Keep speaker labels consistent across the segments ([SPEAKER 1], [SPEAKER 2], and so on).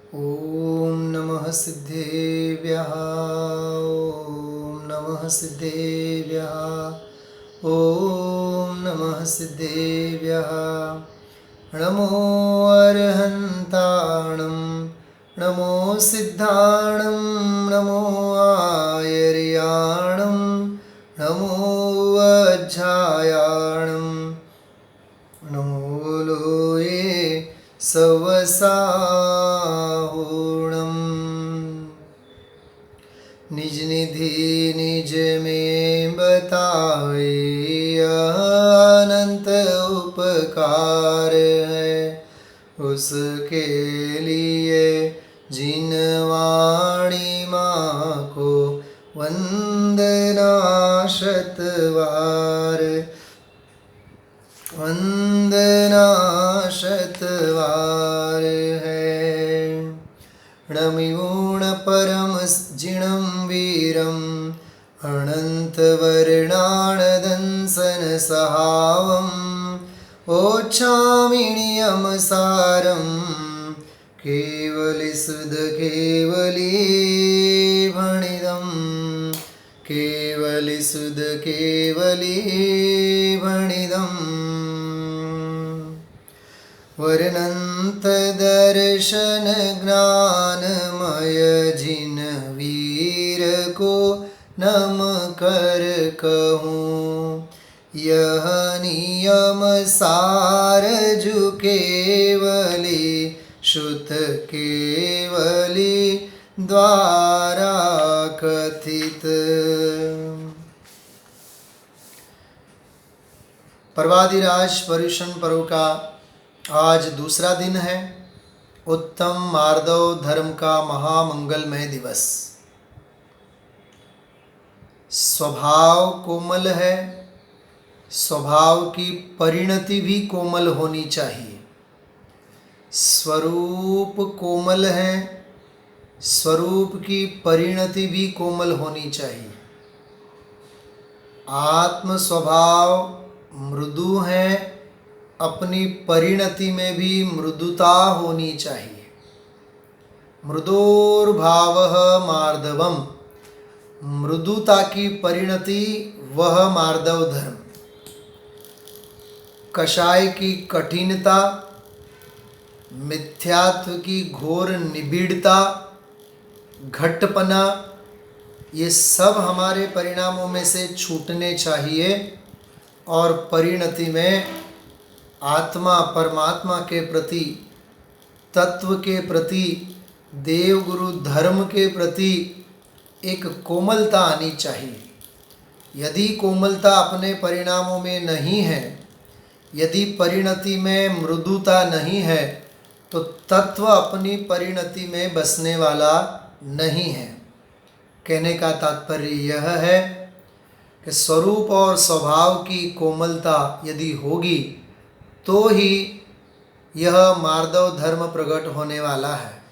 [SPEAKER 1] ॐ नमः सिद्धेभ्यः ॐ नमः सिद्धेभ्यः ॐ नमः सिद्धेभ्यः नमो अरहन्ताणं नमो सिद्धाणं नमो आयर्याणं नमो वज्रायाणं नमो लोये सवसाहुणम् निज निधि निज में बतावे यह अनंत उपकार है उसके लिए जिन वाणी माँ को वंदना शतवार है। णमिगुण परम जिणं वीरम् अनन्तवर्णानदंसन सहावम् ओच्छामिनियमसारं केवली सुध केवली भणिदम् केवली सुध केवली भणिदम् वर्णंत दर्शन ज्ञानमय जिन वीर को नम कर कहूँ यह नियम सार जु केवली श्रुत केवली द्वारा कथित। पर्वादिराज पर्युषण पर्व का आज दूसरा दिन है। उत्तम मार्दव धर्म का महामंगलमय दिवस। स्वभाव कोमल है, स्वभाव की परिणति भी कोमल होनी चाहिए। स्वरूप कोमल है, स्वरूप की परिणति भी कोमल होनी चाहिए। आत्म स्वभाव मृदु है, अपनी परिणति में भी मृदुता होनी चाहिए। मृदोर्भावः मार्दवम, मृदुता की परिणति वह मार्दव धर्म। कषाय की कठिनता, मिथ्यात्व की घोर निबिड़ता, घटपना, ये सब हमारे परिणामों में से छूटने चाहिए और परिणति में आत्मा परमात्मा के प्रति, तत्व के प्रति, देव गुरु धर्म के प्रति एक कोमलता आनी चाहिए। यदि कोमलता अपने परिणामों में नहीं है, यदि परिणति में मृदुता नहीं है, तो तत्व अपनी परिणति में बसने वाला नहीं है। कहने का तात्पर्य यह है कि स्वरूप और स्वभाव की कोमलता यदि होगी तो ही यह मार्दव धर्म प्रकट होने वाला है।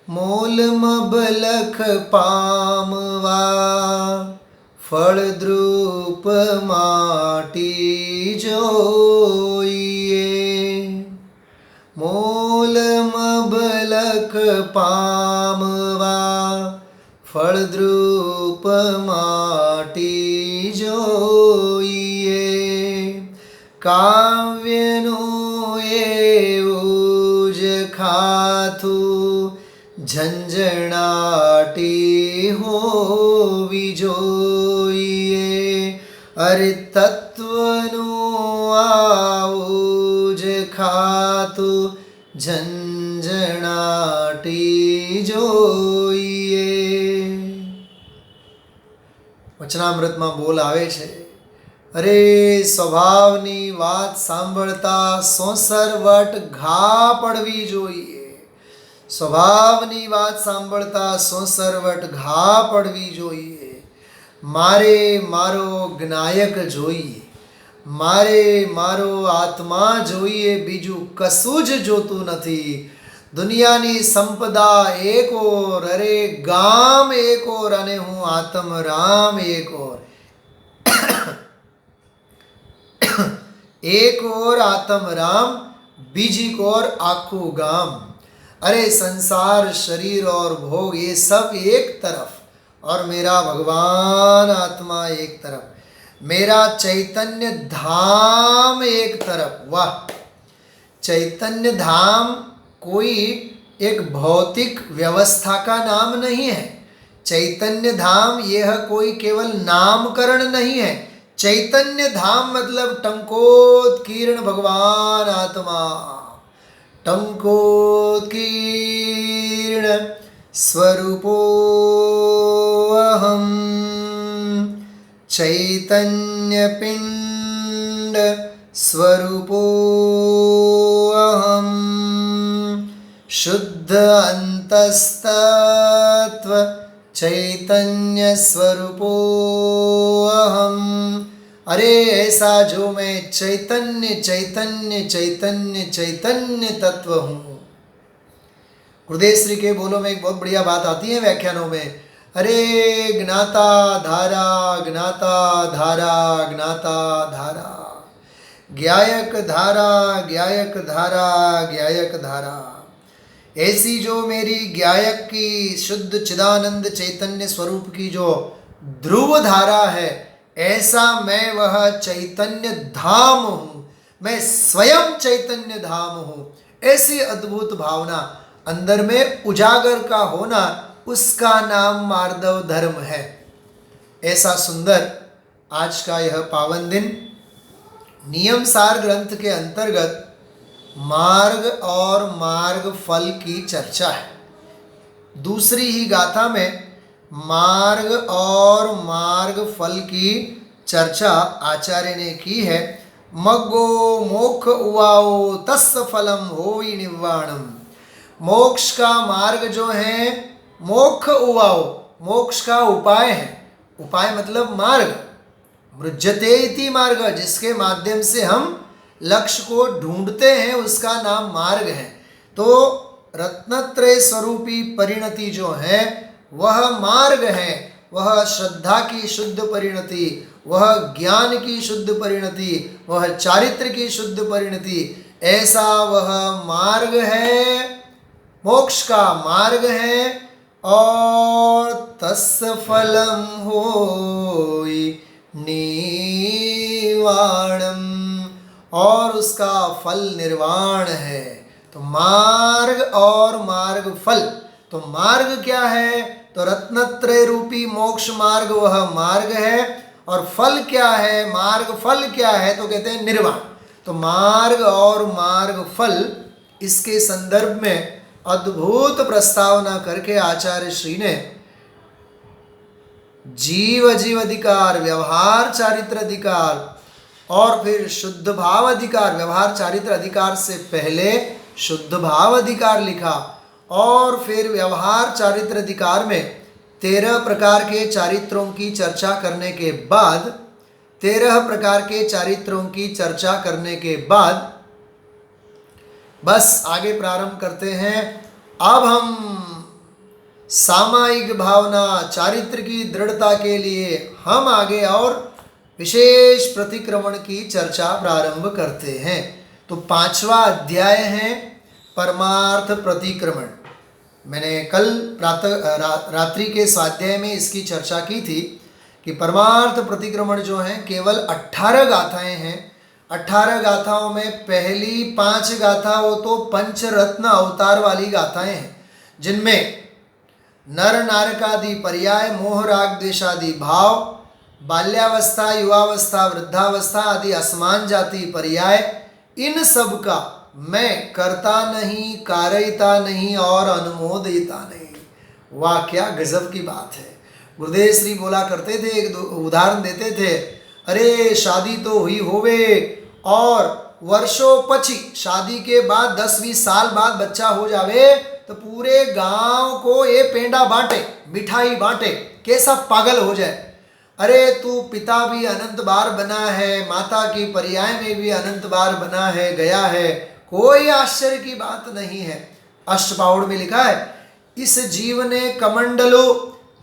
[SPEAKER 1] मोल मबलख पामवा फल द्रुप माटी जोइए। मोल मबलख पामवा फल द्रुप माटी जोइए। काव्यनो एवुज खाथु झंझनाटी होवी जोइए। अरे तत्वनो आउज खातु झंझनाटी जोइए। વચનામૃતમાં બોલ આવે છે, અરે સ્વભાવની વાત સાંભળતા સોંસરવટ ઘા પડવી જોઈએ। સ્વભાવની વાત સાંભળતા સોંસરવટ ઘા પડવી જોઈએ। મારે મારો જ્ઞાયક જોઈએ, મારે મારો આત્મા જોઈએ, બીજું કશું જ જોતું નથી। दुनियानी संपदा एक और, अरे गाम एक और, अने हूँ आत्म राम एक और। एक और आत्म राम, बीजी कोर आखू गाम। अरे संसार, शरीर और भोग ये सब एक तरफ, और मेरा भगवान आत्मा एक तरफ, मेरा चैतन्य धाम एक तरफ। वाह! चैतन्य धाम कोई एक भौतिक व्यवस्था का नाम नहीं है। चैतन्य धाम यह कोई केवल नामकरण नहीं है। चैतन्य धाम मतलब टंकोत्कीर्ण भगवान आत्मा, टंकोत्कीर्ण स्वरूपोऽहम् चैतन्य पिंड स्वरूपोऽहम् शुद्ध अंतस्तत्व चैतन्य स्वरूपोऽहम्। अरे ऐसा जो मैं चैतन्य चैतन्य चैतन्य चैतन्य तत्व हूँ। गुरुदेव श्री के बोलो में एक बहुत बढ़िया बात आती है व्याख्यानों में। अरे ज्ञाता धारा, ज्ञाता धारा, ज्ञाता धारा, ज्ञायक धारा, ज्ञायक धारा, ज्ञायक धारा। ऐसी जो मेरी ज्ञायक की शुद्ध चिदानंद चैतन्य स्वरूप की जो ध्रुव धारा है, ऐसा मैं वह चैतन्य धाम हूँ। मैं स्वयं चैतन्य धाम हूँ। ऐसी अद्भुत भावना अंदर में उजागर का होना, उसका नाम मार्दव धर्म है। ऐसा सुंदर आज का यह पावन दिन नियम सार ग्रंथ के अंतर्गत मार्ग और मार्ग फल की चर्चा है। दूसरी ही गाथा में मार्ग और मार्ग फल की चर्चा आचार्य ने की है। मग्गो मोक्ष उवाओ तस्य फलम होई निवाणम। मोक्ष का मार्ग जो है, मोक्ष उवाओ, मोक्ष का उपाय है। उपाय मतलब मार्ग, मृज्यते इति मार्ग, जिसके माध्यम से हम लक्ष्य को ढूंढते हैं, उसका नाम मार्ग है। तो रत्नत्रय स्वरूपी परिणति जो है वह मार्ग है। वह श्रद्धा की शुद्ध परिणति, वह ज्ञान की शुद्ध परिणति, वह चारित्र की शुद्ध परिणति, ऐसा वह मार्ग है, मोक्ष का मार्ग है। और तस्य फलम होई निवाणम, और उसका फल निर्वाण है। तो मार्ग और मार्ग फल। तो मार्ग क्या है? तो रत्नत्रय रूपी मोक्ष मार्ग वह मार्ग है। और फल क्या है? मार्ग फल क्या है? तो कहते हैं निर्वाण। तो मार्ग और मार्ग फल, इसके संदर्भ में अद्भुत प्रस्तावना करके आचार्य श्री ने जीव जीव अधिकार, व्यवहार चारित्र अधिकार और फिर शुद्ध भाव अधिकार। व्यवहार चारित्र अधिकार से पहले शुद्ध भाव अधिकार लिखा, और फिर व्यवहार चारित्र अधिकार में 13 प्रकार के चारित्रों की चर्चा करने के बाद, 13 प्रकार के चारित्रों की चर्चा करने के बाद बस आगे प्रारंभ करते हैं। अब हम सामायिक भावना चारित्र की दृढ़ता के लिए हम आगे और विशेष प्रतिक्रमण की चर्चा प्रारंभ करते हैं। तो 5वां अध्याय है परमार्थ प्रतिक्रमण। मैंने कल रात्रि के स्वाध्याय में इसकी चर्चा की थी कि परमार्थ प्रतिक्रमण जो है केवल 18 गाथाएं हैं। 18 गाथाओं में पहली 5 गाथा वो तो पंचरत्न अवतार वाली गाथाएं हैं, जिनमें नर नारकादि पर्याय, मोह राग द्वेषादि भाव, बाल्यावस्था, युवावस्था, वृद्धावस्था आदि असमान जाति पर्याय, इन सब का मैं करता नहीं, कारयिता नहीं और अनुमोदयिता नहीं। वाह, क्या गजब की बात है। गुरुदेव श्री बोला करते थे, एक उदाहरण देते थे, अरे शादी तो हुई होवे और वर्षों पछी शादी के बाद 10-20 साल बाद बच्चा हो जावे तो पूरे गांव को ये पेंडा बांटे, मिठाई बांटे, कैसा पागल हो जाए। अरे तू पिता भी अनंत बार बना है, माता की पर्याय में भी अनंत बार बना है, गया है, कोई आश्चर्य की बात नहीं है। अष्टपाउड़ में लिखा है, इस जीव ने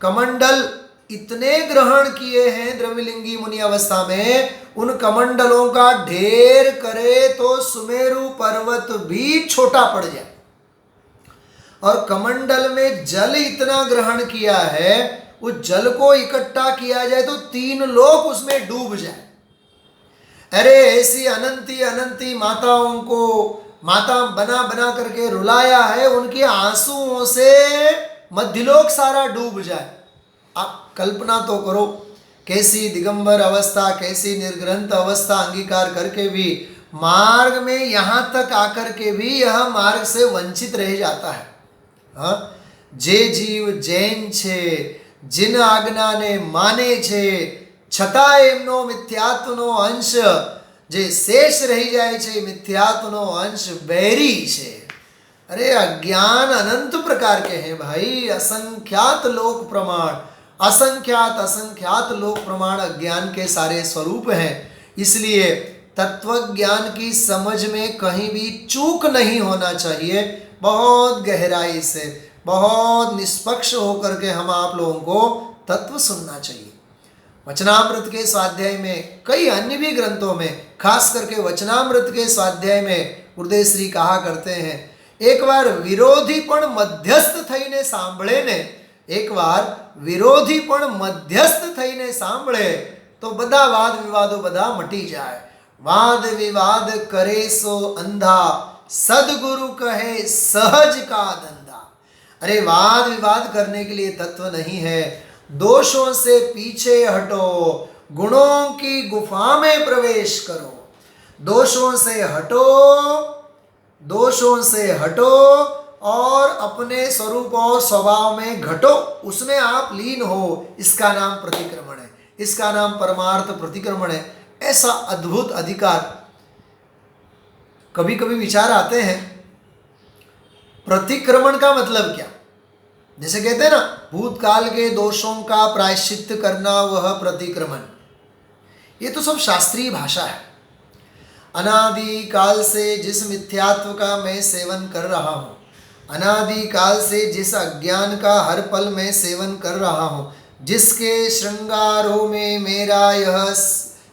[SPEAKER 1] कमंडल इतने ग्रहण किए हैं द्रव्यलिंगी मुनि अवस्था में, उन कमंडलों का ढेर करे तो सुमेरु पर्वत भी छोटा पड़ जाए। और कमंडल में जल इतना ग्रहण किया है, उस जल को इकट्ठा किया जाए तो 3 लोक उसमें डूब जाए। अरे ऐसी अनंती अनंती माताओं को माता बना बना करके रुलाया है, उनके आंसुओं से मध्यलोक सारा डूब जाए। आप कल्पना तो करो, कैसी दिगंबर अवस्था, कैसी निर्ग्रंथ अवस्था अंगीकार करके भी मार्ग में यहाँ तक आकर के भी यह मार्ग से वंचित रह जाता है। हाँ, जे जीव जैन छे, जिन आज्ञा ने माने छे, छता एमनो मिथ्यात्वनो अंश जे शेष रही जाए छे, मिथ्यात्वनो अंश बैरी छे। अरे अज्ञान अनंत प्रकार के हैं भाई, असंख्यात लोक प्रमाण, असंख्यात असंख्यात लोक प्रमाण अज्ञान के सारे स्वरूप हैं। इसलिए तत्व ज्ञान की समझ में कहीं भी चूक नहीं होना चाहिए। बहुत गहराई से, बहुत निष्पक्ष होकर के हम आप लोगों को तत्व सुनना चाहिए। वचनामृत के स्वाध्याय में, कई अन्य भी ग्रंथों में, खास करके वचनामृत के स्वाध्याय में गुरुदेव श्री कहा करते हैं, एक बार विरोधी पण मध्यस्थ थईने सांभळे ने, एक बार विरोधी पण मध्यस्थ थईने सांभळे तो बधा वाद विवादो बधा मटी जाए। वाद विवाद करे सो अंधा, सदगुरु कहे सहज का धंधा। अरे वाद विवाद करने के लिए तत्व नहीं है। दोषों से पीछे हटो, गुणों की गुफा में प्रवेश करो। दोषों से हटो, दोषों से हटो और अपने स्वरूप और स्वभाव में घटो, उसमें आप लीन हो। इसका नाम प्रतिक्रमण है, इसका नाम परमार्थ प्रतिक्रमण है। ऐसा अद्भुत अधिकार। कभी कभी विचार आते हैं, प्रतिक्रमण का मतलब क्या? जैसे कहते हैं ना, भूतकाल के दोषों का प्रायश्चित्त करना वह प्रतिक्रमण। ये तो सब शास्त्रीय भाषा है। अनादि काल से जिस मिथ्यात्व का मैं सेवन कर रहा हूँ, अनादि काल से जिस अज्ञान का हर पल में सेवन कर रहा हूँ, जिसके श्रृंगारों में मेरा यह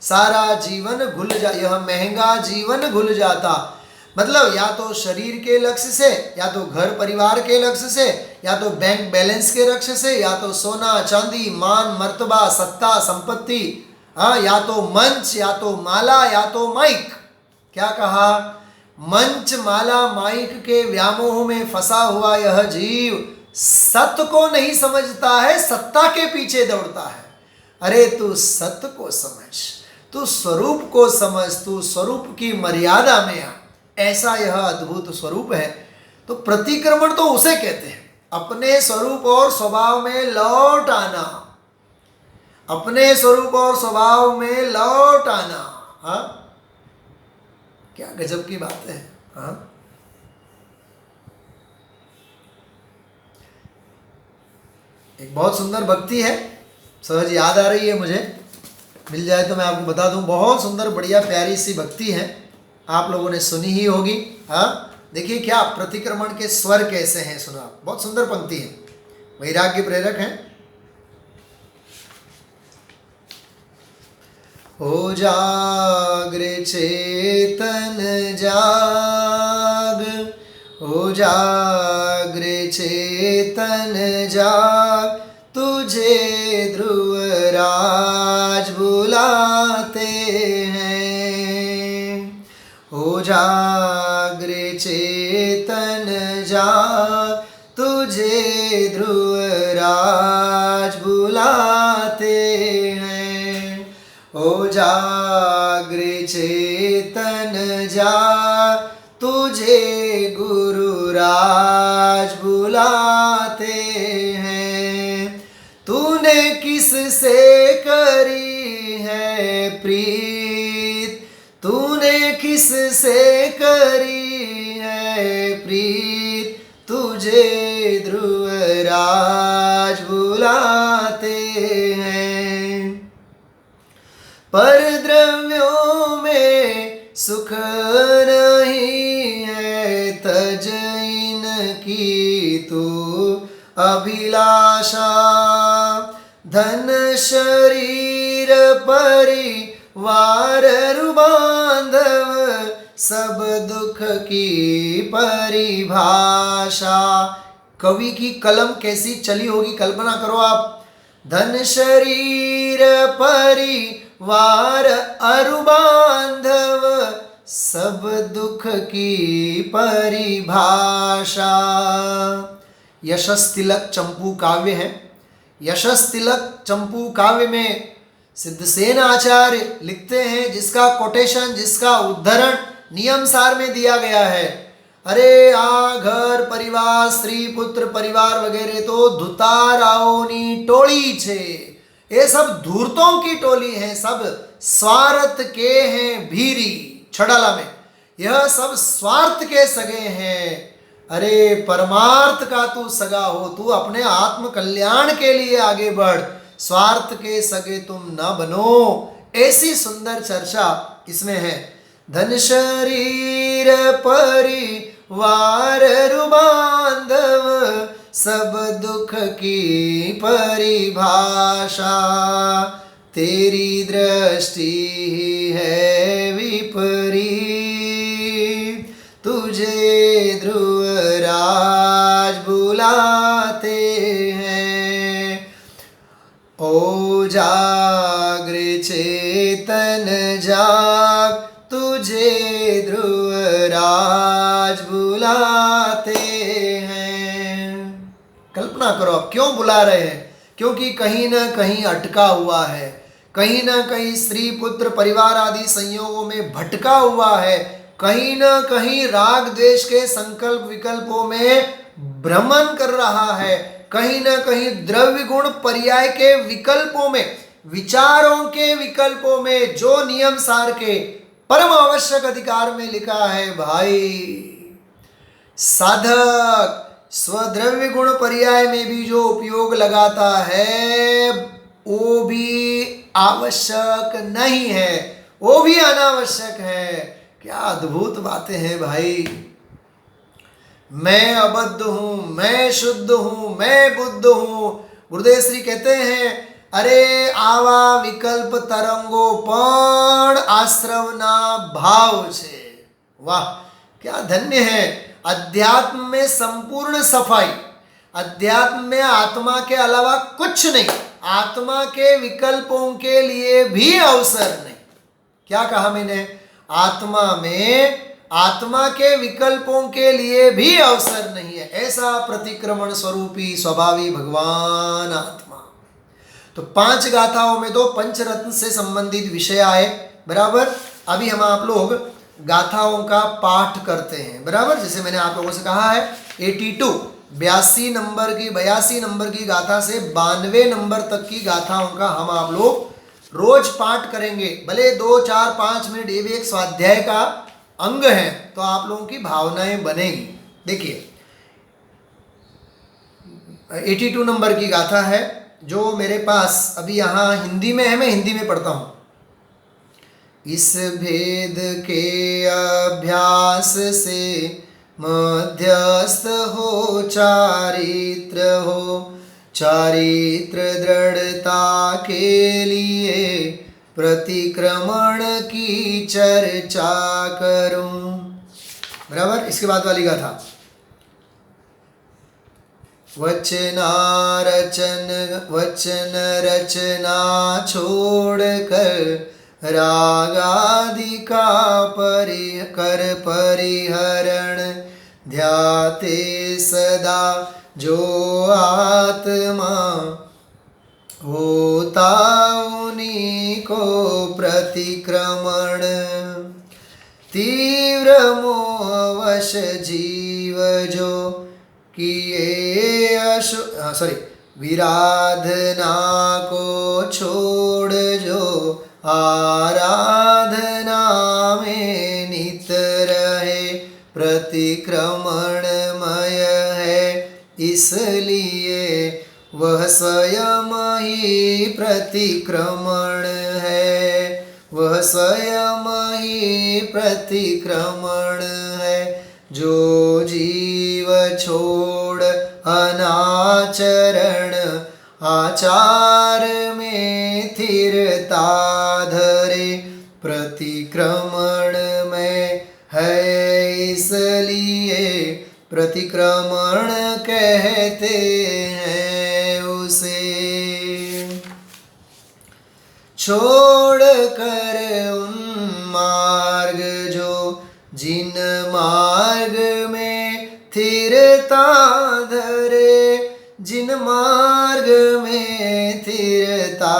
[SPEAKER 1] सारा जीवन घुल जा, यह महंगा जीवन घुल जाता। मतलब या तो शरीर के लक्ष्य से, या तो घर परिवार के लक्ष्य से, या तो बैंक बैलेंस के लक्ष्य से, या तो सोना चांदी, मान मर्तबा, सत्ता संपत्ति, या तो मंच, या तो माला, या तो माइक। क्या कहा? मंच माला माइक के व्यामोह में फंसा हुआ यह जीव सत्य को नहीं समझता है, सत्ता के पीछे दौड़ता है। अरे तू सत्य को समझ, तू स्वरूप को समझ, तू स्वरूप की मर्यादा में आ। ऐसा यह अद्भुत स्वरूप है। तो प्रतिक्रमण तो उसे कहते हैं, अपने स्वरूप और स्वभाव में लौट आना, अपने स्वरूप और स्वभाव में लौट आना। हाँ, क्या गजब की बात है। हाँ, एक बहुत सुंदर भक्ति है, सहज याद आ रही है मुझे, मिल जाए तो मैं आपको बता दूं। बहुत सुंदर बढ़िया प्यारी सी भक्ति है, आप लोगों ने सुनी ही होगी। हाँ, देखिए क्या प्रतिक्रमण के स्वर कैसे हैं, सुनो आप। बहुत सुंदर पंक्ति है, वैराग्य प्रेरक है। हो जागृ चेतन जाग, हो जागृ चेतन जाग, तुझे ध्रुवराज बुलाते हैं। हो जागृ चेतन जाग, तुझे ध्रुवराज बुलाते हैं। हो जागृ चेतन जाग, तुझे गुरुराज बुलाते हैं। तूने किससे करी है प्रीत, तूने किससे करी है प्रीत, तुझे ध्रुवराज बुलाते हैं। पर द्रव्यों में सुख नहीं है, तज इनकी तू अभिलाषा। धन शरीर परिवार बांधव, सब दुख की परिभाषा। कवि की कलम कैसी चली होगी, कल्पना करो आप। धन शरीर परिवार अरु बांधव, सब दुख की परिभाषा। यशस तिलक चंपू काव्य है। यशस तिलक चंपू काव्य में सिद्धसेन आचार्य लिखते हैं, जिसका कोटेशन, जिसका उद्धरण नियम सार में दिया गया है। अरे आ घर परिवार, स्त्री पुत्र परिवार वगैरह तो धुताराओनी टोली छे, ये सब धूर्तों की टोली है, सब स्वार्थ के हैं भीरी। छड़ाला में यह सब स्वार्थ के सगे हैं। अरे परमार्थ का तू सगा हो, तू अपने आत्म कल्याण के लिए आगे बढ़, स्वार्थ के सगे तुम न बनो। ऐसी सुंदर चर्चा इसमें है। धन शरीर परिवार बांधव, सब दुख की परिभाषा। तेरी दृष्टि है विपरीत, तुझे ध्रुवराज बुलाते हैं। ओ जागृ चेतन जाग, तुझे ध्रुवराज बुलाते हैं। कल्पना करो आप, क्यों बुला रहे हैं? क्योंकि कहीं ना कहीं अटका हुआ है, कहीं ना कहीं स्त्री पुत्र परिवार आदि संयोगों में भटका हुआ है, कहीं ना कहीं राग द्वेष के संकल्प विकल्पों में भ्रमण कर रहा है, कहीं ना कहीं द्रव्य गुण पर्याय के विकल्पों में, विचारों के विकल्पों में जो नियम सार के परम आवश्यक अधिकार में लिखा है भाई, साधक स्वद्रव्य गुण पर्याय में भी जो उपयोग लगाता है वो भी आवश्यक नहीं है, वो भी अनावश्यक है। क्या अद्भुत बातें हैं भाई। मैं अबद्ध हूं, मैं शुद्ध हूं, मैं बुद्ध हूं। गुरुदेव श्री कहते हैं, अरे आवा विकल्प तरंगो पण आश्रवना भाव छे। वाह क्या धन्य है। अध्यात्म में संपूर्ण सफाई, अध्यात्म में आत्मा के अलावा कुछ नहीं, आत्मा के विकल्पों के लिए भी अवसर नहीं। क्या कहा मैंने? आत्मा में आत्मा के विकल्पों के लिए भी अवसर नहीं है, ऐसा प्रतिक्रमण स्वरूपी स्वभावी भगवान आत्मा। तो 5 गाथाओं में तो पंचरत्न से संबंधित विषय आए, बराबर। अभी हम आप लोग गाथाओं का पाठ करते हैं, बराबर। जैसे मैंने आप लोगों से कहा है 82 82 नंबर की गाथा से 92 नंबर तक की गाथाओं का हम आप लोग रोज पाठ करेंगे। भले 2, 4, 5 मिनट, ये भी एक स्वाध्याय का अंग है, तो आप लोगों की भावनाएं बनेगी। देखिए 82 नंबर की गाथा है जो मेरे पास अभी यहाँ हिंदी में है, मैं हिंदी में पढ़ता हूँ। इस भेद के अभ्यास से मध्यस्थ हो चारित्र हो, चारित्र दृढ़ता के लिए प्रतिक्रमण की चर्चा करूं। बराबर। इसके बाद वाली गाथा, वचन रचना छोड़कर रागादि का परिहरण, ध्याते सदा जो आत्मा होता उन्हीं को प्रतिक्रमण। तीव्र मोहवश जीव जो किए विराधना को छोड़ जो आराधना में नित रहे, प्रतिक्रमणमय है इसलिए वह स्वयं ही प्रतिक्रमण है, वह स्वयं ही प्रतिक्रमण है। जो जीव छोड़ अनाचरण आचार में स्थिरता धरे, प्रतिक्रमण में है इसलिए प्रतिक्रमण कहते हैं उसे। छोड़ कर उन मार्ग जो जिन मार्ग में स्थिरता धरे, जिन मार्ग में स्थिरता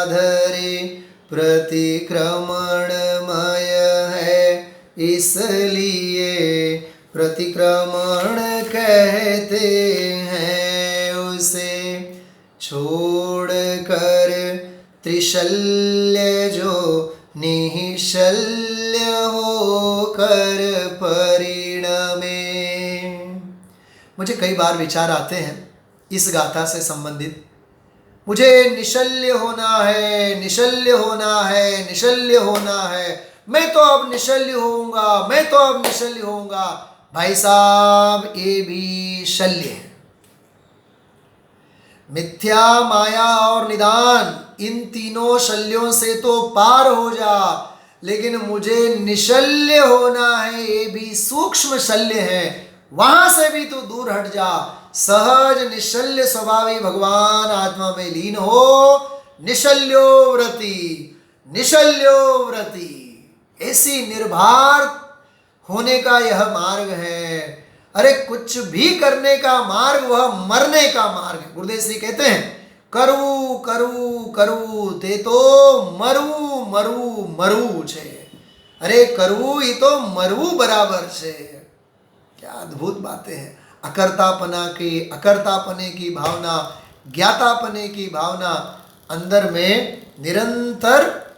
[SPEAKER 1] धरे, प्रतिक्रमणमय है इसलिए प्रतिक्रमण कहते हैं उसे। छोड़ कर त्रिशल्य जो निःशल्य होकर परिणमे। मुझे कई बार विचार आते हैं इस गाथा से संबंधित। मुझे निशल्य होना है, निशल्य होना है, निशल्य होना है, मैं तो अब निशल्य होऊंगा, मैं तो अब निशल्य होऊंगा। भाई साहब, ये भी शल्य है। मिथ्या, माया और निदान, इन तीनों शल्यों से तो पार हो जा, लेकिन मुझे निशल्य होना है, ये भी सूक्ष्म शल्य है, वहां से भी तो दूर हट जा। सहज निशल्य स्वभावी भगवान आत्मा में लीन हो। निशल्यो व्रति, निशल्यो व्रति, ऐसी निर्भर होने का यह मार्ग है। अरे कुछ भी करने का मार्ग वह मरने का मार्ग है। गुरुदेव श्री कहते हैं, करू करू करू ते तो मरू मरू मरू छे। अरे करू ही तो मरવું बराबर छे। क्या अद्भुत बातें हैं। अकर्तापने की भावना, ज्ञातापने की भावना अंदर में निरंतर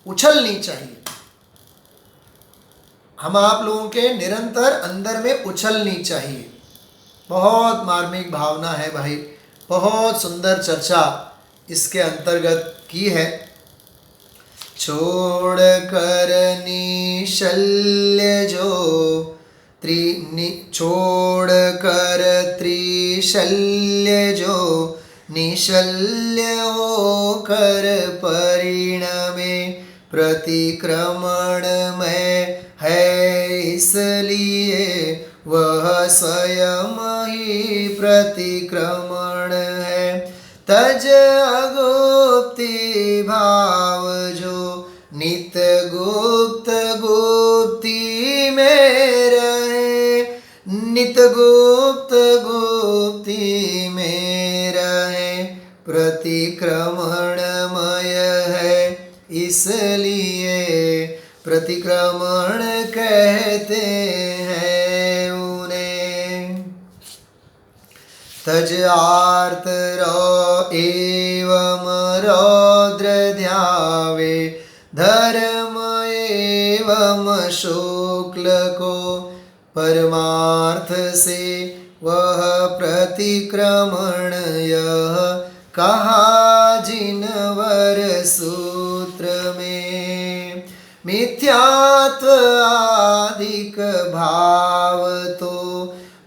[SPEAKER 1] उछलनी चाहिए। हम आप लोगों के निरंतर अंदर में उछलनी चाहिए। बहुत मार्मिक भावना है भाई, बहुत सुंदर चर्चा इसके अंतर्गत की है। छोड़ कर निशल्य जो छोड़ कर त्रिशल्य जो निशल्य होकर परिणमे, प्रतिक्रमण में है इसलिए वह स्वयं ही प्रतिक्रमण है। तज अगुप्ति भाव जो नित गुप्त गुप्ति में रहे, नित गुप्त गुप्ति में रहे, प्रतिक्रमणमय है इसलिए प्रतिक्रमण कहते हैं उन्हें। तज आर्त एवं रौद्र ध्यावे, धर्म एवं शुक्ल को, परमार्थ से वह प्रतिक्रमण यह कहा जिनवर सूत्र में। मिथ्यात्व आदिक भाव तो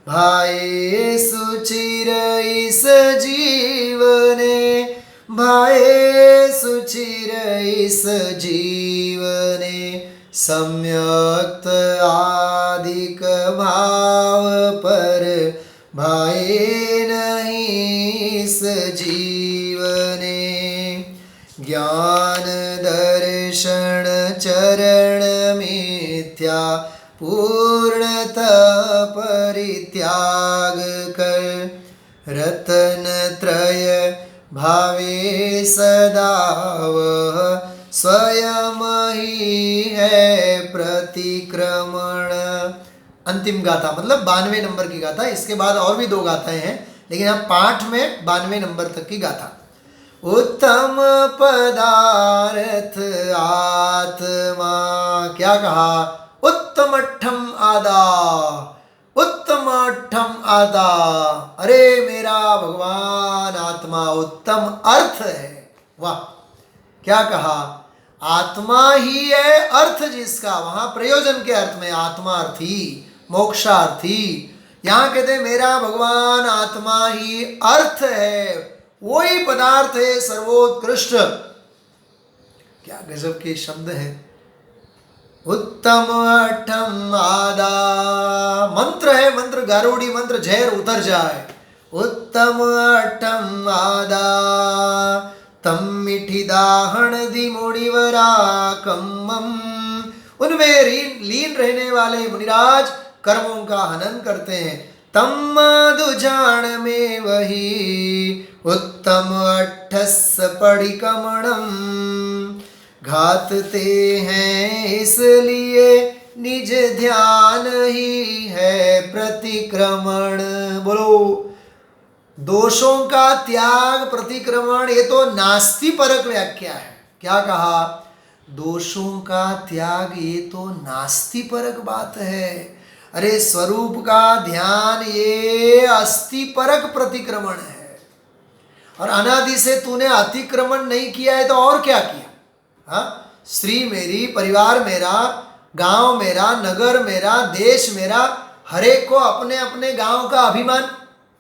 [SPEAKER 1] भाए सुचिर इस जीवने, भाए सुचिर इस जीवने, सम्यक्त आदिक भाव पर भाए नहीं इस जीवने। ज्ञान दर्शन चरण मिथ्या पूर्णतः परित्याग कर, रतन त्रय भावे सदा वह स्वयं ही है प्रतिक्रमण। अंतिम गाथा मतलब 92 नंबर की गाथा। इसके बाद और भी 2 गाथाएं हैं, लेकिन यहाँ पाठ में 92 नंबर तक की गाथा। उत्तम पदार्थ आत्मा, क्या कहा? उत्तमठम आदा, उत्तमठम आदा। अरे मेरा भगवान आत्मा उत्तम अर्थ है। वाह, क्या कहा? आत्मा ही है अर्थ जिसका, वहां प्रयोजन के अर्थ में आत्मार्थी, मोक्षार्थी। यहां कहते मेरा भगवान आत्मा ही अर्थ है, वही पदार्थ है सर्वोत्कृष्ट। क्या गजब के शब्द हैं। उत्तम अठम आदा, मंत्र है, मंत्र गारूड़ी मंत्र, जहर उतर जाए। उत्तम अठम आदा तम मिठी दाहण दी मुनिवरा कम्मम, उनमें लीन रहने वाले मुनिराज कर्मों का हनन करते हैं। तम मधुजान में वही उत्तम अठस पड़िकमणम, घातते हैं इसलिए निज ध्यान ही है प्रतिक्रमण। बोलो, दोषों का त्याग प्रतिक्रमण, ये तो नास्ति परक व्याख्या है। क्या कहा? दोषों का त्याग, ये तो नास्ति परक बात है। अरे स्वरूप का ध्यान ये अस्थि परक प्रतिक्रमण है। और अनादि से तूने अतिक्रमण नहीं किया है तो और क्या किया? हाँ, स्त्री मेरी, परिवार मेरा, गांव मेरा, नगर मेरा, देश मेरा, हरेक को अपने अपने गांव का अभिमान।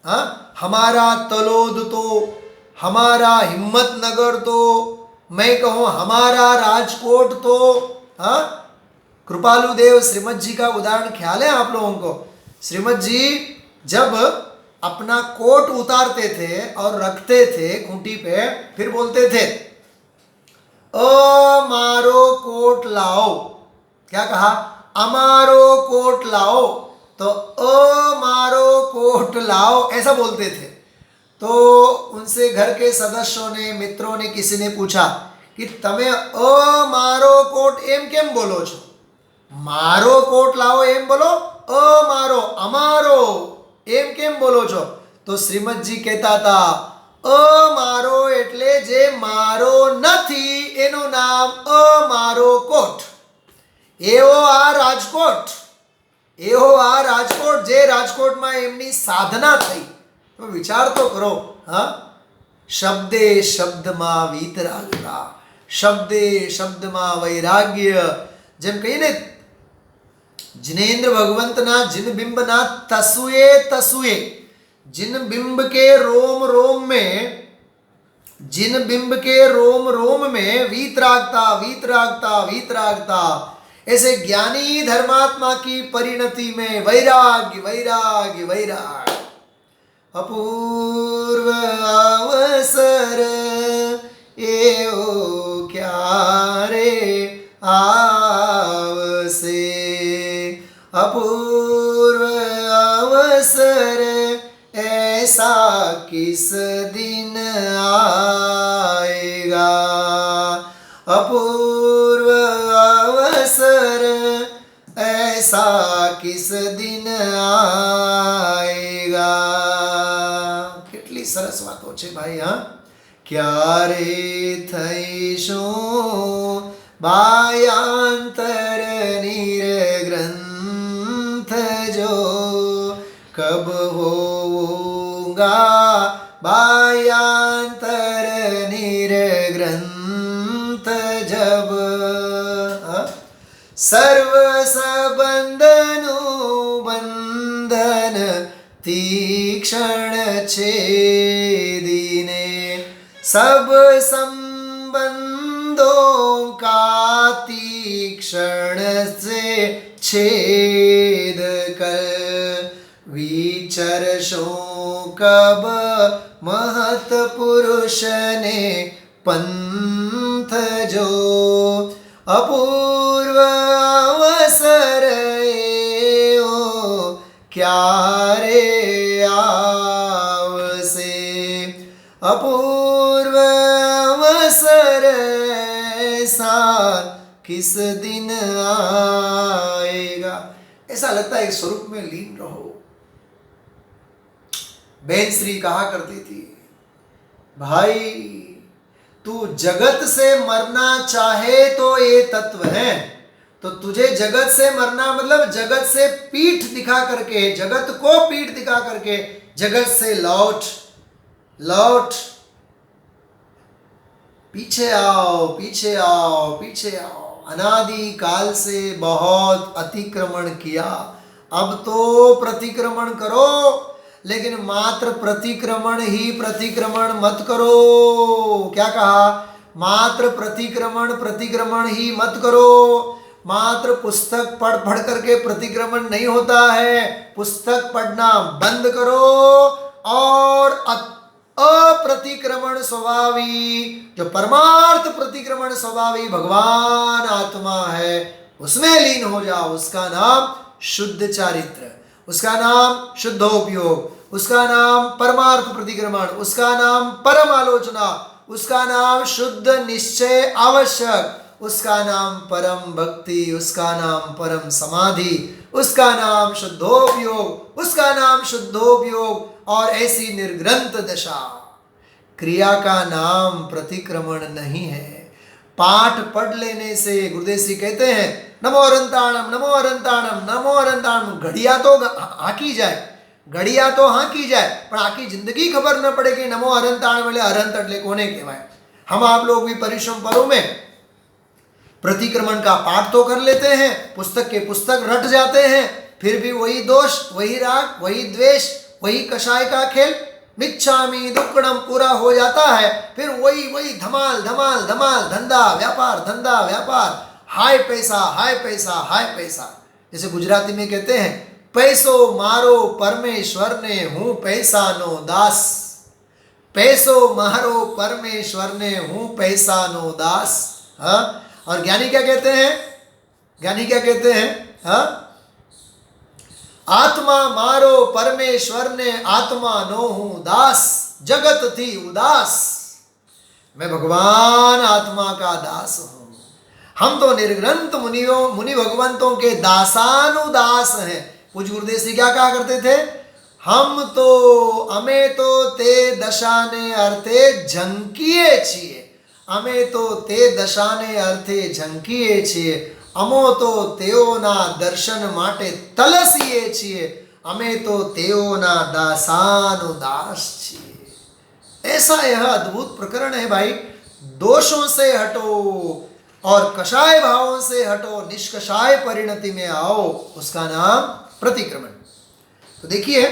[SPEAKER 1] हाँ, हमारा तलोद तो, हमारा हिम्मत नगर तो, मैं कहूँ हमारा राजकोट तो। हाँ, कृपालु देव श्रीमद जी का उदाहरण ख्याल है आप लोगों को? श्रीमद जी जब अपना कोट उतारते थे और रखते थे खूंटी पे, फिर बोलते थे मारो कोट लाओ। क्या कहा? अमारो कोट लाओ, तो मारो कोट लाओ ऐसा बोलते थे। तो उनसे घर के सदस्यों ने, मित्रों ने, किसी ने पूछा कि तमे मारो कोट एम केम बोलो छो? मारो कोट लाओ एम बोलो, मारो अमारो एम केम बोलो छो? तो श्रीमद जी कहता था અમારો એટલે જે મારો નથી એનું નામ અમારો કોટ। એવો આ રાજકોટ, એવો આ રાજકોટ જે રાજકોટમાં એમની સાધના થઈ। તો વિચાર તો કરો। હા, શબ્દે શબ્દમાં વીતરાગતા, શબ્દે શબ્દમાં વૈરાગ્ય। જેમ કહીએ ને, जिनेन्द्र भगवंतना जिन बिंबना तसुए तसुए, जिन बिंब के रोम रोम में, जिन बिंब के रोम रोम में वीतरागता वीतरागता वीतरागता, ऐसे ज्ञानी धर्मात्मा की परिणति में वैराग्य वैराग्य वैराग्य। अपूर्व अवसर एओ क्या रे आवसे, अपूर्व अवसर ऐसा किस दिन आएगा, अपूर्व अवसर ऐसा किस दिन आएगा। કેટલી સરસ વાતો છે ભાઈ। હા, ક્યારે થઈશું બાયાંતર નિર્ગ્રંથ જો, कब होगा बायांतर निर्ग्रंथ जब, सर्व संबंधनु बंधन तीक्षण छेदिने, सब संबंधों का तीक्षण से छेद कर विचरशो कब महत पुरुष ने पंथ जो, अपूर्व अवसर एओ क्या रे आवसे, अपूर्व अवसर ऐसा किस दिन आएगा। ऐसा लगता है स्वरूप में लीन रहो। बहन श्री कहा करती थी, भाई तू जगत से मरना चाहे तो ये तत्व है, तो तुझे जगत से मरना मतलब जगत से पीठ दिखा करके, जगत को पीठ दिखा करके जगत से लौट लौट, पीछे आओ पीछे आओ पीछे आओ। अनादि काल से बहुत अतिक्रमण किया, अब तो प्रतिक्रमण करो, लेकिन मात्र प्रतिक्रमण ही प्रतिक्रमण मत करो। क्या कहा? मात्र प्रतिक्रमण प्रतिक्रमण ही मत करो, मात्र पुस्तक पढ़ पढ़ करके प्रतिक्रमण नहीं होता है। पुस्तक पढ़ना बंद करो और अप्रतिक्रमण स्वभावी, जो परमार्थ प्रतिक्रमण स्वभावी भगवान आत्मा है, उसमें लीन हो जाओ। उसका नाम शुद्ध चारित्र, उसका नाम शुद्धोपयोग, उसका नाम परमार्थ प्रतिक्रमण, उसका नाम परम आलोचना, उसका नाम शुद्ध निश्चय आवश्यक, उसका नाम परम भक्ति, उसका नाम परम समाधि, उसका नाम शुद्धोपयोग, उसका नाम शुद्धोपयोग, और ऐसी निर्ग्रंथ दशा। क्रिया का नाम प्रतिक्रमण नहीं है। पाठ पढ़ लेने से गुरुदेव जी कहते हैं नमो अरंताणम नमो अरंताणम नमो अरंताणम, घड़िया तो हाकी जाए, घड़िया तो हाकी जाए, पर आखी जिंदगी खबर न पड़े कि नमो अरंताणम એટલે અરંત એટલે કોને કહેવાય। हम आप लोग भी परिश्रम पर्व में प्रतिक्रमण का पाठ तो कर लेते हैं, पुस्तक के पुस्तक रट जाते हैं, फिर भी वही दोष, वही राग, वही द्वेष, वही कषाय का खेल, मिच्छामी दुक्कड़म पूरा हो जाता है। फिर वही वही धमाल धमाल धमाल, धंधा व्यापार, हाय पैसा हाय पैसा हाय पैसा। जैसे गुजराती में कहते हैं पैसो मारो परमेश्वर ने, हूँ पैसा नो दास। पैसो मारो परमेश्वर ने, हूँ पैसा नो दास। हाँ, और ज्ञानी क्या कहते हैं? ज्ञानी क्या कहते हैं? हाँ, आत्मा मारो परमेश्वर ने, आत्मा नो हूं दास। जगत थी उदास, मैं भगवान आत्मा का दास हूं। हम तो निर्ग्रंथ मुनि भगवंतों के दासानुदास हैं। पूज्य गुरुदेव जी क्या कहा करते थे? हम तो अमे तो ते दशाने अर्थे झंकीए छिए, अमे तो ते दशाने अर्थे झंकीए छिए, अमो तो तेओना दर्शन माटे तलसीए छिए, अमे तो तेओना दासानुदास छिए। ऐसा यह अद्भुत प्रकरण है भाई। दोषों से हटो और कषाय भावों से हटो, निष्कषाय परिणति में आओ, उसका नाम प्रतिक्रमण। तो देखिए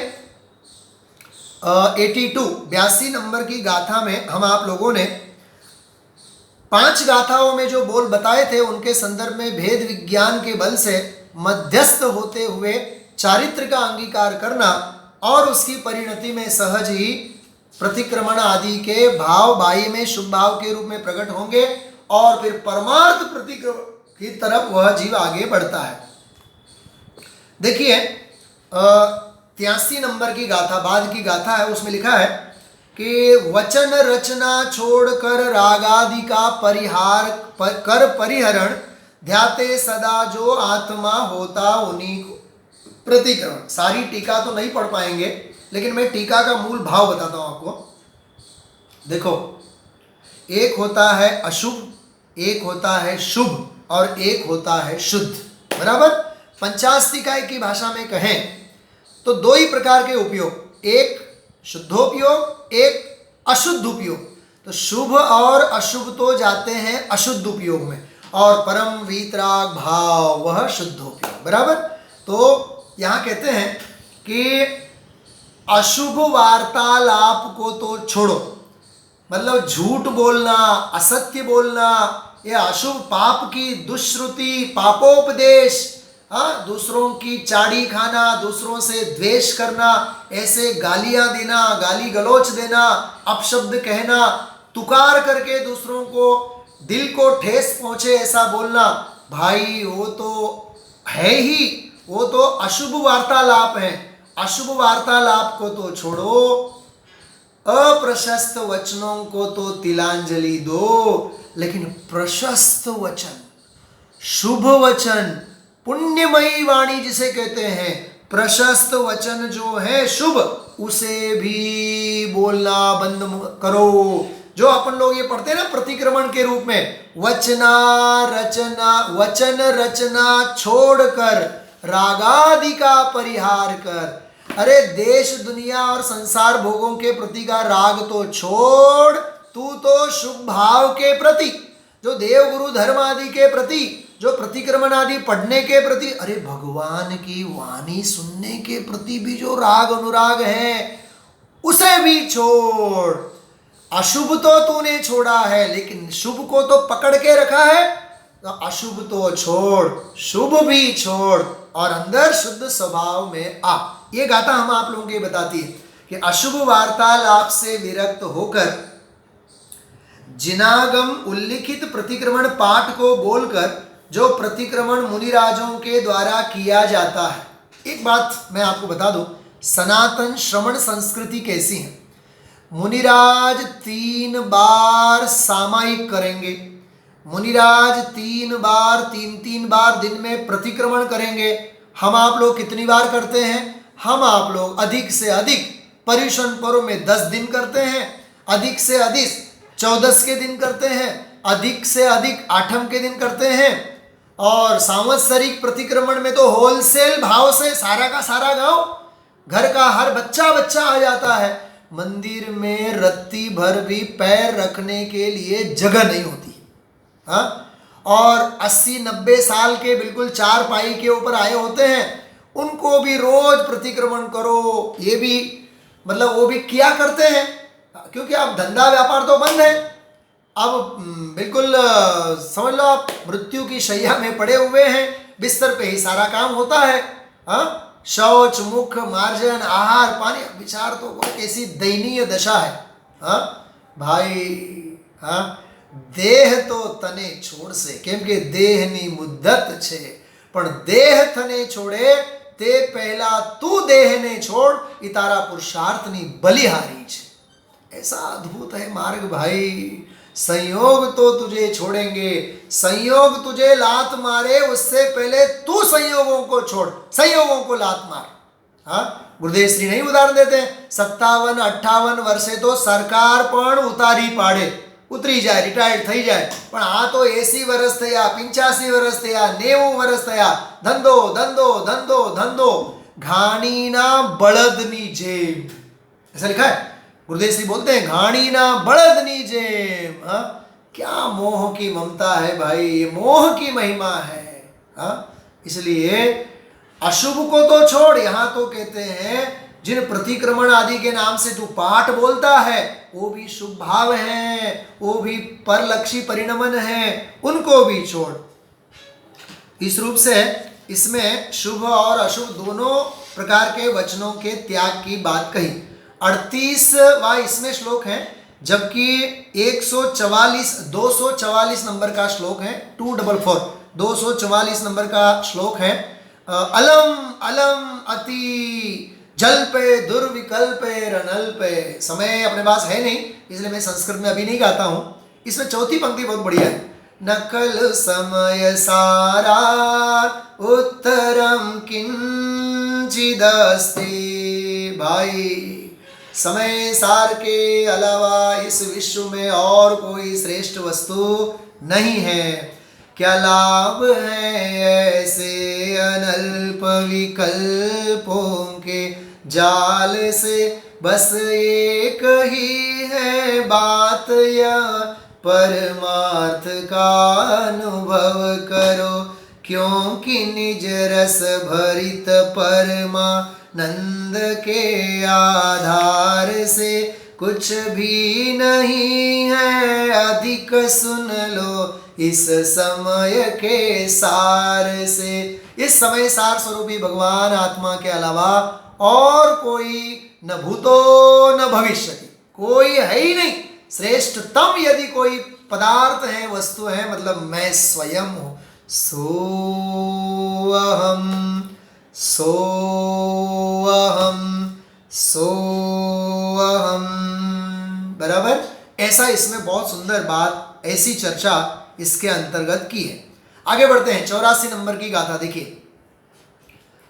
[SPEAKER 1] 82 नंबर की गाथा में हम आप लोगों ने 5 गाथाओं में जो बोल बताए थे, उनके संदर्भ में भेद विज्ञान के बल से मध्यस्थ होते हुए चारित्र का अंगीकार करना और उसकी परिणति में सहज ही प्रतिक्रमण आदि के भाव बाह्य में शुभ भाव के रूप में प्रकट होंगे और फिर परमार्थ प्रतिक्रमण की तरफ वह जीव आगे बढ़ता है। देखिए 83 नंबर की गाथा, बाद की गाथा है, उसमें लिखा है कि वचन रचना छोड़कर रागादि का परिहरण ध्याते सदा जो आत्मा होता उन्हीं को प्रतिक्रमण। सारी टीका तो नहीं पढ़ पाएंगे, लेकिन मैं टीका का मूल भाव बताता हूं आपको। देखो, एक होता है अशुभ, एक होता है शुभ और एक होता है शुद्ध, बराबर। पंचास्तिकाय की भाषा में कहें तो 2 ही प्रकार के उपयोग, एक शुद्धोपयोग, एक अशुद्ध उपयोग। तो शुभ और अशुभ तो जाते हैं अशुद्ध उपयोग में, और परम वीतराग भाव वह शुद्धोपयोग, बराबर। तो यहाँ कहते हैं कि अशुभ वार्तालाप को तो छोड़ो, मतलब झूठ बोलना, असत्य बोलना, यह अशुभ पाप की दुष्श्रुति, पापोपदेश, दूसरों की चाड़ी खाना, दूसरों से द्वेष करना, ऐसे गालियां देना, गाली गलौच देना, अपशब्द कहना, तुकार करके दूसरों को दिल को ठेस पहुंचे ऐसा बोलना, भाई वो तो है ही, वो तो अशुभ वार्तालाप है। अशुभ वार्तालाप को तो छोड़ो, अप्रशस्त वचनों को तो तिलांजलि दो, लेकिन प्रशस्त वचन, शुभ वचन, पुण्यमयी वाणी जिसे कहते हैं, प्रशस्त वचन जो है शुभ, उसे भी बोलना बंद करो। जो अपन लोग ये पढ़ते हैं ना प्रतिक्रमण के रूप में, वचन रचना छोड़कर रागादि का परिहार कर। अरे देश दुनिया और संसार भोगों के प्रति का राग तो छोड़, तू तो शुभ भाव के प्रति, जो देव गुरु धर्म आदि के प्रति, जो प्रतिक्रमण आदि पढ़ने के प्रति, अरे भगवान की वाणी सुनने के प्रति भी जो राग अनुराग है, उसे भी छोड़। अशुभ तो तूने छोड़ा है, लेकिन शुभ को तो पकड़ के रखा है। तो अशुभ तो छोड़, शुभ भी छोड़ और अंदर शुद्ध स्वभाव में आ। ये गाथा हम आप लोगों को बताती है कि अशुभ वार्तालाप से विरक्त होकर जिनागम उल्लिखित प्रतिक्रमण पाठ को बोलकर जो प्रतिक्रमण मुनिराजों के द्वारा किया जाता है। एक बात मैं आपको बता दूं, सनातन श्रवण संस्कृति कैसी है। मुनिराज 3 बार सामायिक करेंगे, मुनिराज 3 बार 3 बार दिन में प्रतिक्रमण करेंगे। हम आप लोग कितनी बार करते हैं? हम आप लोग अधिक से अधिक पर्युषण पर्व में 10 दिन करते हैं, अधिक से अधिक 14 के दिन करते हैं, अधिक से अधिक 8 के दिन करते हैं। और सांवत्सरिक प्रतिक्रमण में तो होलसेल भाव से सारा का सारा गांव, घर का हर बच्चा बच्चा आ जाता है। मंदिर में रत्ती भर भी पैर रखने के लिए जगह नहीं होती। हाँ, और 80-90 साल के बिल्कुल 4 पाई के ऊपर आए होते हैं, उनको भी रोज प्रतिक्रमण करो, ये भी मतलब वो भी किया करते हैं, क्योंकि अब धंधा व्यापार तो बंद है। अब बिल्कुल समझ लो आप मृत्यु की शैया में पड़े हुए हैं, बिस्तर पे ही सारा काम होता है। हाँ, शौच, मुख, मार्जन, आहार, पानी, विचार तो कैसी दयनीय दशा है। हाँ भाई, हाँ, देह तो तने छोड़ से, केम के देहनी मुद्दत छे, पण देह तने छोड़े ते पहला तू देह ने छोड़, ई तारा पुरुषार्थनी बलिहारी छे। ऐसा अद्भुत है मार्ग भाई। संयोग तो तुझे छोड़ेंगे, संयोग तुझे लात मारे उससे पहले तू संयोगों को छोड़, संयोगों को लात मार। हाँ, गुरुदेव श्री नहीं उदाहरण देते हैं, 57-58 वर्षे तो सरकार पण उतारी पाड़े, उतरी जाए, रिटायर्ड थी जाए, पण आ तो 80 वर्ष थया, 85 वर्ष थया, 90 वर्ष थया, धंधो धंधो धंधो धंधो घाणीना बळदनी जेम, ऐसा लिखा है। गुरुदेव श्री बोलते हैं घाणी ना बड़दनी जेम। हाँ, क्या मोह की ममता है भाई, ये मोह की महिमा है। हाँ, इसलिए अशुभ को तो छोड़, यहाँ तो कहते हैं जिन प्रतिक्रमण आदि के नाम से तू पाठ बोलता है वो भी शुभ भाव है, वो भी परलक्षी परिणमन है, उनको भी छोड़। इस रूप से इसमें शुभ और अशुभ दोनों प्रकार के वचनों के त्याग की बात कही। 38वां इसमें श्लोक है, जबकि 244 नंबर का श्लोक है, 244 नंबर का श्लोक है। अलम अलम अति जल्पे दुर्विकल्पे रनल्पे। समय अपने पास है नहीं, इसलिए मैं संस्कृत में अभी नहीं गाता हूं। इसमें चौथी पंक्ति बहुत बढ़िया है। नकल समय सारा उत्तरम किंचिदस्ति। भाई, समय सार के अलावा इस विश्व में और कोई श्रेष्ठ वस्तु नहीं है। क्या लाभ है ऐसे अनल्प विकल्पों के जाल से, बस एक ही है बात यह परमार्थ का अनुभव करो, क्योंकि निज रस भरित परमानंद के आधार से कुछ भी नहीं है अधिक, सुन लो इस समय के सार से। इस समय सार स्वरूपी भगवान आत्मा के अलावा और कोई न भूतो न भविष्यति, कोई है ही नहीं। श्रेष्ठतम यदि कोई पदार्थ है, वस्तु है, मतलब मैं स्वयं हूँ। सोअहम सोअहम सोअहम, बराबर। ऐसा इसमें बहुत सुंदर बात, ऐसी चर्चा इसके अंतर्गत की है। आगे बढ़ते हैं, 84 नंबर की गाथा देखिए।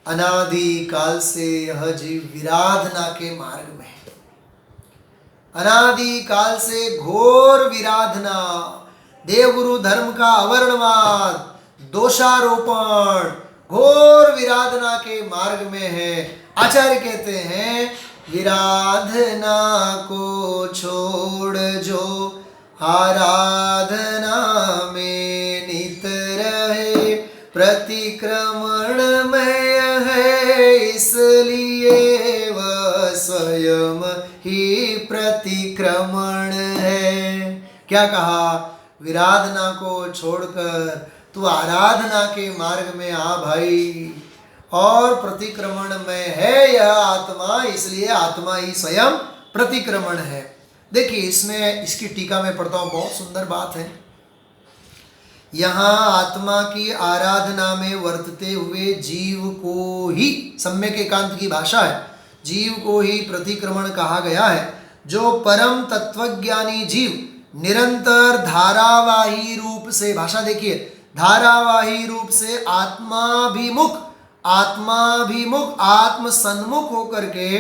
[SPEAKER 1] अनादि काल से यह जीव विराधना के मार्ग में है। अनादि काल से घोर विराधना, देवगुरु धर्म का अवर्णवाद, दोषारोपण, घोर विराधना के मार्ग में है। आचार्य कहते हैं विराधना को छोड़ जो आराधना में नित रहे, प्रतिक्रमण में है इसलिए वह स्वयं ही प्रतिक्रमण है। क्या कहा? विराधना को छोड़कर तू आराधना के मार्ग में आ भाई। और प्रतिक्रमण में है यह आत्मा, इसलिए आत्मा ही स्वयं प्रतिक्रमण है। देखिए इसमें इसकी टीका में पढ़ता हूँ, बहुत सुंदर बात है। यहाँ आत्मा की आराधना में वर्तते हुए जीव को ही, सम्यक एकांत की भाषा है, जीव को ही प्रतिक्रमण कहा गया है। जो परम तत्वज्ञानी जीव निरंतर धारावाही रूप से, भाषा देखिए, धारावाही रूप से आत्माभिमुख आत्म सन्मुख होकर के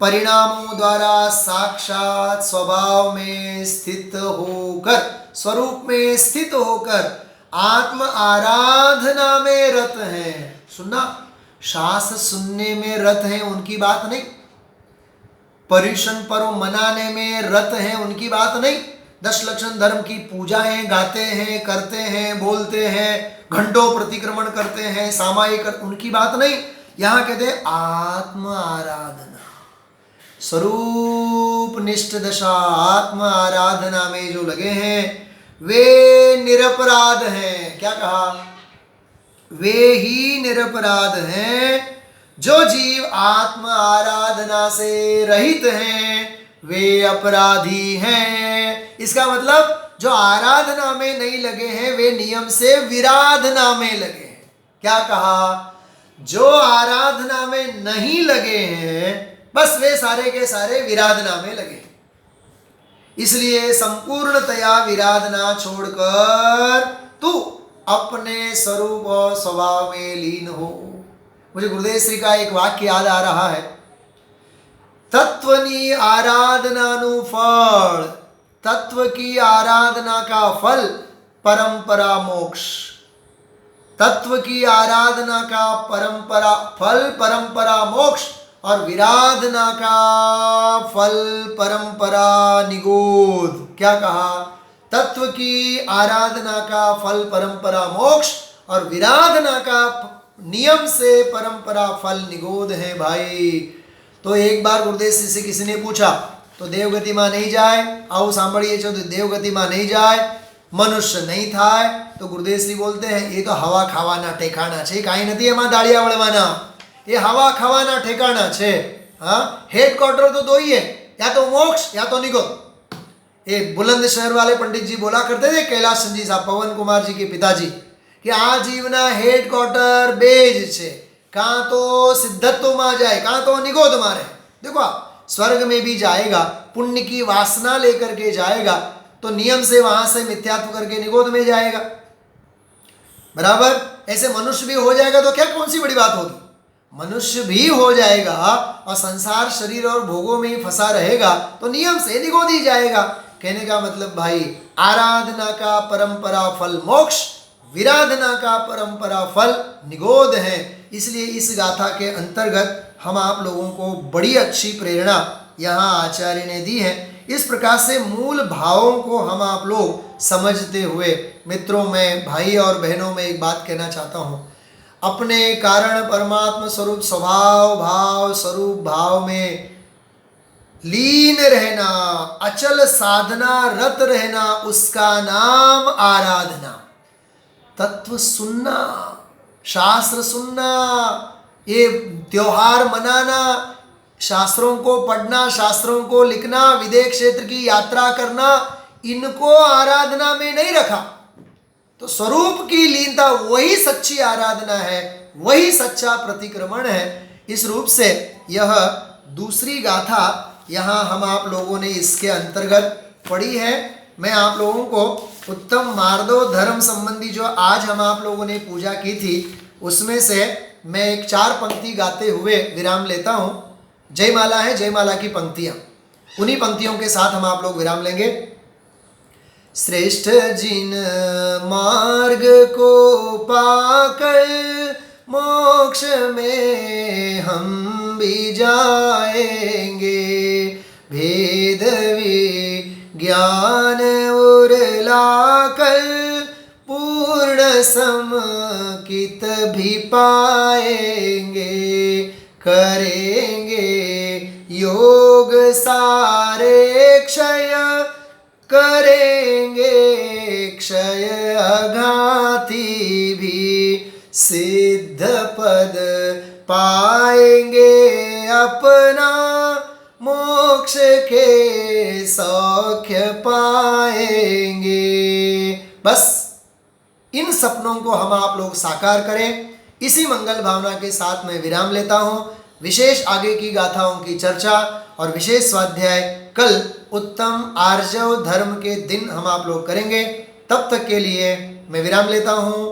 [SPEAKER 1] परिणामों द्वारा साक्षात स्वभाव में स्थित होकर, स्वरूप में स्थित होकर आत्म आराधना में रत हैं। सुनना, शास्त्र सुनने में रत हैं उनकी बात नहीं, परिशन पर्व मनाने में रत हैं उनकी बात नहीं, 10 लक्षण धर्म की पूजाएं गाते हैं, करते हैं, बोलते हैं, घंटों प्रतिक्रमण करते हैं, सामायिक, उनकी बात नहीं। यहां कहते हैं आत्म आराधना, स्वरूप निष्ठ दशा आत्म आराधना में जो लगे हैं वे निरपराध हैं। क्या कहा? वे ही निरपराध हैं। जो जीव आत्म आराधना से रहित हैं वे अपराधी हैं। इसका मतलब जो आराधना में नहीं लगे हैं वे नियम से विराधना में लगे हैं। क्या कहा? जो आराधना में नहीं लगे हैं बस वे सारे के सारे विराधना में लगे। इसलिए संपूर्णतया विराधना छोड़कर तू अपने स्वरूप और स्वभाव में लीन हो। मुझे गुरुदेव श्री का एक वाक्य याद आ रहा है, तत्वनी आराधनानुफल, तत्व की आराधना का फल परंपरा मोक्ष। तत्व की आराधना का परंपरा फल परंपरा मोक्ष और विराधना का फल परंपरा निगोध। क्या कहा? तत्व की आराधना का फल परंपरा मोक्ष और विराधना का नियम से परंपरा फल निगोध है भाई। तो एक बार गुरुदेव से किसी ने पूछा तो देवगति में नहीं जाए, आओ सांभळिए छो, तो देवगति में नहीं जाए, मनुष्य नहीं थाय, तो गुरुदेव श्री बोलते हैं ये तो हवा खावाना ठेकाना छे, काई नथी एमां दाळिया वळवाना, ये हवा खावाना ठेकाना छे। हाँ, हेडक्वार्टर तो दो ही है, या तो मोक्ष या तो निगोध। ये बुलंदशहर वाले पंडित जी बोला करते थे, कैलाश चंद जी साहब, पवन कुमार जी के पिताजी, कि आ जीवना हेडक्वार्टर बेज छे, कां तो सिद्धत्व में जाए कां तो निगोध में रहे। देखो आप स्वर्ग में भी जाएगा, पुण्य की वासना लेकर के जाएगा तो नियम से वहां से मिथ्यात्व करके निगोध में जाएगा। बराबर ऐसे मनुष्य भी हो जाएगा तो क्या कौन सी बड़ी बात होगी? मनुष्य भी हो जाएगा और संसार शरीर और भोगों में ही फंसा रहेगा तो नियम से निगोध ही जाएगा। कहने का मतलब भाई, आराधना का परंपरा फल मोक्ष, विराधना का परंपरा फल निगोध है। इसलिए इस गाथा के अंतर्गत हम आप लोगों को बड़ी अच्छी प्रेरणा यहाँ आचार्य ने दी है। इस प्रकार से मूल भावों को हम आप लोग समझते हुए मित्रों, में भाई और बहनों में एक बात कहना चाहता हूँ, अपने कारण परमात्मा स्वरूप स्वरूप भाव में लीन रहना, अचल साधना रत रहना, उसका नाम आराधना। तत्व सुनना, शास्त्र सुनना, ये त्योहार मनाना, शास्त्रों को पढ़ना, शास्त्रों को लिखना, विदेश क्षेत्र की यात्रा करना, इनको आराधना में नहीं रखा तो स्वरूप की लीनता वही सच्ची आराधना है, वही सच्चा प्रतिक्रमण है। इस रूप से यह दूसरी गाथा यहाँ हम आप लोगों ने इसके अंतर्गत पढ़ी है। मैं आप लोगों को उत्तम मार्दव धर्म संबंधी जो आज हम आप लोगों ने पूजा की थी उसमें से मैं एक 4 पंक्ति गाते हुए विराम लेता हूँ। जयमाला है, जयमाला की पंक्तियाँ, उन्हीं पंक्तियों के साथ हम आप लोग विराम लेंगे। श्रेष्ठ जिन मार्ग को पाकर मोक्ष में हम भी जाएंगे, भेद विज्ञान उरलाकर पूर्ण समकित भी पाएंगे, करेंगे योग सारे क्षय करेंगे क्षय अघाती भी सिद्ध पद पाएंगे अपना मोक्ष के सौख्य पाएंगे। बस इन सपनों को हम आप लोग साकार करें। इसी मंगल भावना के साथ मैं विराम लेता हूँ। विशेष आगे की गाथाओं की चर्चा और विशेष स्वाध्याय कल उत्तम आर्जव धर्म के दिन हम आप लोग करेंगे। तब तक के लिए मैं विराम लेता हूँ।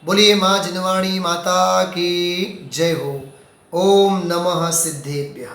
[SPEAKER 1] बोलिए माँ जिनवाणी माता की जय हो। ओम नमः सिद्धेभ्यः।